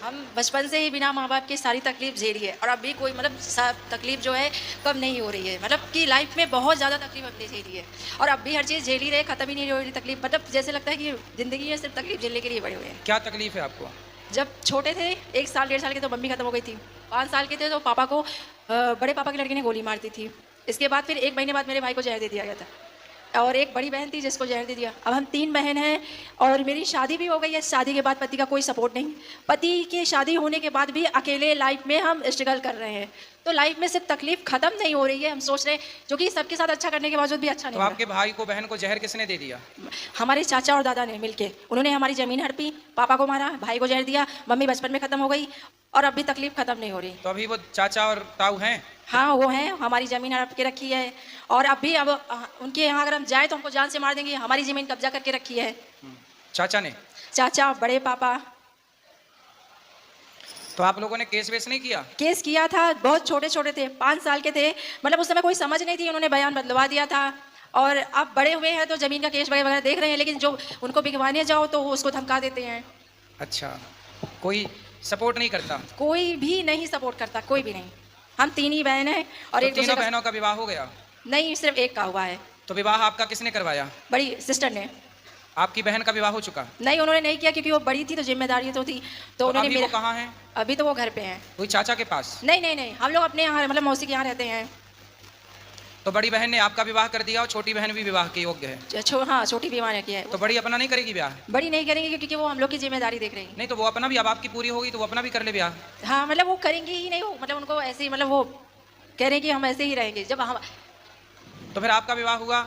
हम बचपन से ही बिना माँ बाप की सारी तकलीफ झेली है और अभी कोई मतलब तकलीफ जो है कम नहीं हो रही है। मतलब कि लाइफ में बहुत ज़्यादा तकलीफ हमने झेली है और अब भी हर चीज़ झेल ही रहे, ख़त्म ही नहीं हो रही तकलीफ। मतलब जैसे लगता है कि ज़िंदगी में सिर्फ तकलीफ झेलने के लिए बड़े हुए हैं। क्या तकलीफ है आपको? जब छोटे थे 1 साल 1.5 साल के तो मम्मी ख़त्म हो गई थी। 5 साल के थे तो पापा को बड़े पापा के लड़के ने गोली मार दी थी। इसके बाद फिर 1 महीने बाद मेरे भाई को जहर दे दिया गया था और एक बड़ी बहन थी जिसको जहर दे दिया। अब हम 3 बहन हैं और मेरी शादी भी हो गई है। शादी के बाद पति का कोई सपोर्ट नहीं। पति की शादी होने के बाद भी अकेले लाइफ में हम स्ट्रगल कर रहे हैं। तो लाइफ में सिर्फ तकलीफ ख़त्म नहीं हो रही है। हम सोच रहे हैं जो कि सबके साथ अच्छा करने के बावजूद भी अच्छा नहीं तो हो रहा। आपके भाई को बहन को जहर किसने दे दिया? हमारे चाचा और दादा ने मिलके उन्होंने हमारी ज़मीन हड़पी, पापा को मारा, भाई को जहर दिया, मम्मी बचपन में ख़त्म हो गई और अभी तकलीफ ख़त्म नहीं हो रही। तो अभी वो चाचा और ताऊ हैं? हाँ, वो हैं, हमारी ज़मीन हड़प के रखी है और अभी अब उनके यहाँ अगर हम जाएँ तो हमको जान से मार देंगे। हमारी ज़मीन कब्जा करके रखी है चाचा ने? चाचा, बड़े पापा। तो आप लोगों ने केस वेस नहीं किया? केस किया था, बहुत छोटे-छोटे थे, 5 साल के थे। मतलब उस समय कोई समझ नहीं थी, उन्होंने बयान बदलवा दिया था और अब बड़े हुए हैं तो ज़मीन का केस वगैरह देख रहे हैं, लेकिन जो उनको बिगवाने जाओ तो वो उसको धमका देते हैं। अच्छा, कोई सपोर्ट नहीं करता? कोई भी नहीं सपोर्ट करता, कोई भी नहीं। हम 3 ही बहन हैं और तो एक दूसरे तीनों का बहनों का विवाह हो गया? नहीं, सिर्फ़ एक का हुआ है, तो विवाह आपका किसने करवाया? बड़ी सिस्टर ने। आपकी बहन का विवाह हो चुका? नहीं, उन्होंने नहीं किया क्योंकि वो बड़ी थी तो ज़िम्मेदारी तो थी, तो तो उन्होंने अभी वो मेरा कहाँ हैं? अभी तो वो घर पे हैं। कोई चाचा के पास? नहीं, हम लोग अपने यहाँ मतलब मौसी के यहाँ रहते हैं। तो बड़ी बहन ने आपका विवाह कर दिया और छोटी बहन भी विवाह के योग्य है? हाँ, छोटी भी माँ ने किया है। तो बड़ी अपना नहीं करेगी ब्याह? बड़ी नहीं करेंगी क्योंकि वो हम लोग की ज़िम्मेदारी देख रही हैं। नहीं तो वो अपना भी, अब आपकी पूरी होगी तो वो अपना भी कर ले ब्याह। हाँ, मतलब वो करेंगी ही नहीं, वो मतलब उनको ऐसे ही मतलब वो कह रहे हैं कि हम ऐसे ही रहेंगे। जब हम तो फिर आपका विवाह हुआ?